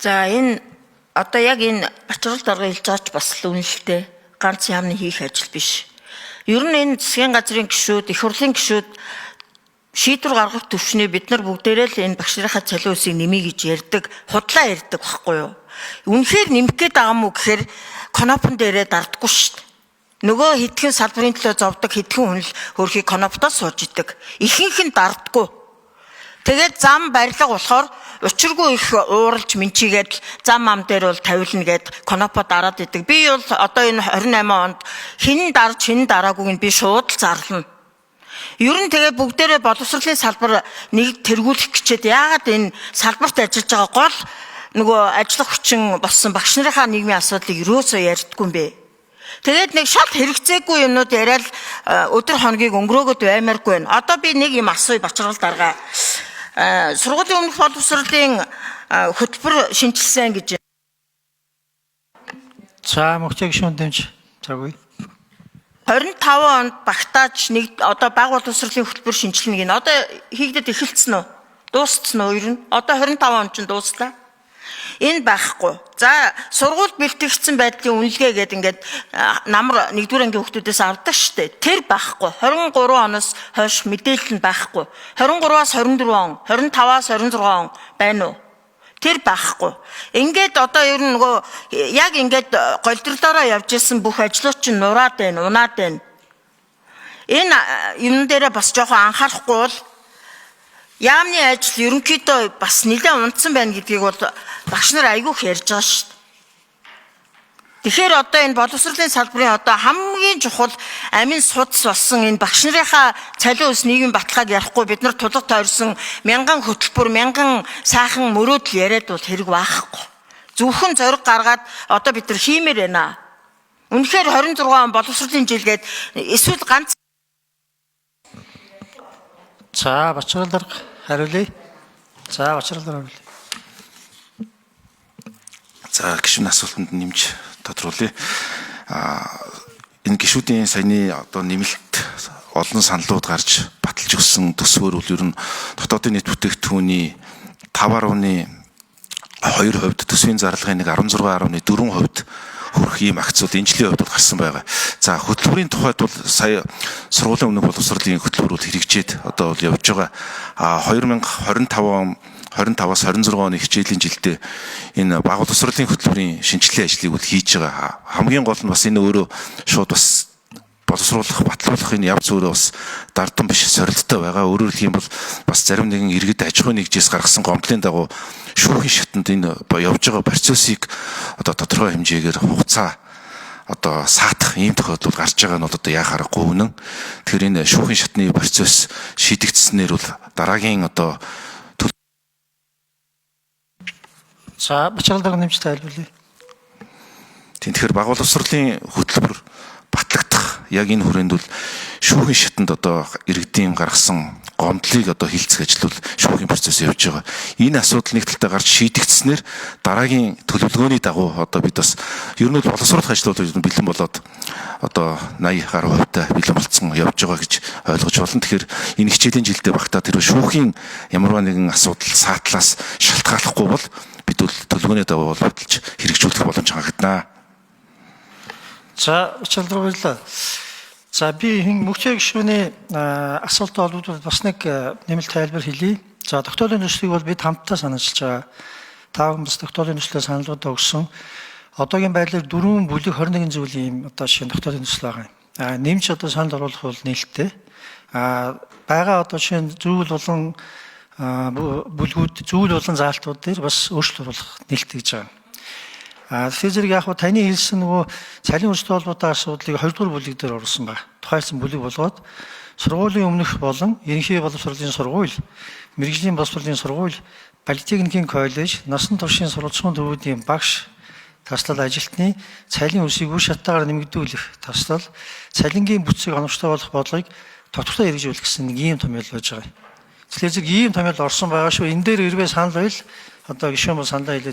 За энэ одоо яг энэ бачрал дарга хэлж байгаач бас л үнэлэлтэй ганц яамны хийх ажил биш. Ер нь энэ засгийн газрын гишүүд, их хурлын гишүүд шийдвэр гаргах төвчний бид нар бүгдээрээ л энэ багш нарын цалин усыг нэмье гэж ярьдаг, худлаа ярьдаг байхгүй юу? Үнэхээр нэмэх гээд байгаа мó гэхээр конопон дээрээ дардаггүй шүү дээ. Нөгөө хэдхэн салбарын төлөө зовдөг хэдхэн хүн л хөрхий коноптоос сууж идэг. Ихэнх нь дардаггүй. Тэгээд зам барилга болохоор учиргүй их ууралж менчигээд зам ам дээр бол тавилна гэд конопо дараад идэг. Би бол одоо энэ 28 онд хин дарж хин дараагүйг нь би шууд л зарлана. Ер нь тэгээ бүгдээрээ боловсролын салбар нэг тэргүүлэх гэчээд яагаад энэ салбарт ажиллаж байгаа гол нөгөө ажиллах хүчин болсон багш нарынхаа нийгмийн асуудлыг юусоо ярьдаггүй юм бэ? Тэгээд нэг шал хэрэгцээгүй юмнууд яриад өдөр хоногийг өнгөрөөгд баймааргүй байна. Одоо би нэг юм асууя бачрал дарга. Сургуулийн өмнөх боловсролын хөтөлбөр шинжилсэн гэж. За мөхчиг шүүн дэмж цаггүй. 25 онд багтааж нэг одоо баг боловсролын хөтөлбөр шинжилнэ гин. Одоо хийгдэд эхэлсэн үү? Дууссан уу ер нь? Одоо 25 он ч дууслаа. Энэ байхгүй. За сургууль бэлтгэгдсэн байдлын үнэлгээ гэдэг ингээд намар 1-р ангийн хүүхдүүдээс авдаг штэ. Тэр байхгүй. 23 оноос хойш мэдээлэл нь байхгүй. 23-аас 24 он, 25-аас 26 он байна уу? Тэр байхгүй. Ингээд одоо ер нь нөгөө яг ингээд голдролоороо явж исэн бүх ажлууд чинь нураад байна, унаад байна. Энэ юм дээрээ бас жоохон анхаарахгүй бол яамны ажил ерөнхийдөө бас нэлээд унтсан байна гэдгийг бол багш нар айгүйх ярьж байгаа шүү дээ. Тэгэхээр одоо энэ боловсролын салбарын одоо хамгийн чухал амин судас болсон энэ багш нарынхаа цалин ус нийгмийн баталгааг ярихгүй бид нар тулга тойрсон мянган хөтөлбөр, мянган сайхан мөрөөдөл яриад бол хэрэг баахгүй. Зөвхөн зориг гаргаад одоо бид нар хиймээр байна. Үнэхээр 26 он боловсролын жилгээд эсвэл ганц. За бачрал дарга хариулъя. За бачрал дарга хариулъя. За гишүүний асуултанд нэмж тодруулъя. Энэ гишүүдийн саяны одоо нэмэлт олон саналууд гарч баталж өгсөн төсвөр бол ер нь дотоодын нийт бүтээгдэхүүний 5.2% төсвийн зарлагын 16.4% хүрэх ийм акцууд энэ жилийн хувьд гарсан байгаа. За хөтөлбөрийн тухайд бол сая сургуулийн өмнөх боловсролын хөтөлбөр бол хэрэгжээд одоо бол явж байгаа. 2025-аас 26 оны хичээлийн жилдээ энэ баг боловсролын хөтөлбөрийн шинжилгээ ажлыг бол хийж байгаа. Хамгийн гол нь бас энэ өөрөө шууд бас боловсруулах, батлуулах энэ явц өөрөө бас дардан биш сорилттой байгаа. Өөрөөр хэлэх юм бол бас зарим нэгэн иргэд аж ахуйн нэгжээс гаргасан гомдлын дагуу шүүхийн шатанд энэ явж байгаа процессыг одоо тодорхой хэмжээгээр хугацаа одоо саатах ийм тохиолдол гарч байгаа нь бол одоо яа харахгүй үнэн. Тэгэхээр энэ шүүхийн шатны процесс шийдэгдсэнээр бол дараагийн одоо За бачрал дарга нэмж тайлбарлая. Тэгэхээр баг боловсролын хөтөлбөр батлагдах яг энэ хүрээнд бол шүүхийн шатанд одоо иргэдийн гаргасан гомдлыг одоо хилцэх ажил бол шүүхийн процесс явж байгаа. Энэ асуудал нэг талдаа гарч шийдэгдснээр дараагийн төлөвлөгөөний дагуу одоо бид бас ер нь боловсруулах ажлууд бэлэн болоод одоо 80 гаруй хувьтай бэлэн болцсон явж байгаа гэж ойлгож байна. Тэгэхээр энэ хичээлийн жилдээ багтаа тэр шүүхийн ямарваа нэгэн асуудал саатлаас шалтгааллахгүй бол бид бол төлөвлөгөөний дагуу бол баталж хэрэгжүүлэх боломж хангагдана. За бачрал дарга баярлалаа. За би мөхчиг гишүүний асуултад холбогдуулаад бас нэг нэмэлт тайлбар хэлье. За тогтоолын төслийг бол бид хамтдаа санаачилж байгаа. Та бүхэн бас тогтоолын төслөө саналуудаа өгсөн. Одоогийн байдлаар 4 бүлэг 21 зүйлийн одоо шинэ тогтоолын төсөл байгаа юм. Нэмж одоо санал оруулах бол нээлттэй. Бага одоо шинэ зүйл болон бүлгүүд, зүйл болон заалтууд дээр бас өөрчлөлт оруулах нээлттэй гэж байгаа. Тэгэхээр зэрэг яг таны хэлсэн нөгөө цалин өрсөлдөөн холбоотой асуудлыг 2-р бүлэг дээр оруулсан байна. Тухайлсан бүлэг болгоод сургуулийн өмнөх болон ерөнхий боловсролын сургууль, мэргэжлийн боловсролын сургууль, политехникийн коллеж, насан туршийн сурвалжлагын төвүүдийн багш, таслал ажилтны цалин өрсийг үе шаттайгаар нэмэгдүүлэх, таслал цалингийн бүтцийг оновчтой болох бодлогыг тодорхой хэрэгжүүлэх гэсэн нэг ийм томьёол байж байгаа. Тэгэхээр зэрэг ийм томьёол орсон байгаа шүү. Энэ дээр хэрвээ санал байл одоо гишүүн бол саналаа хэлээд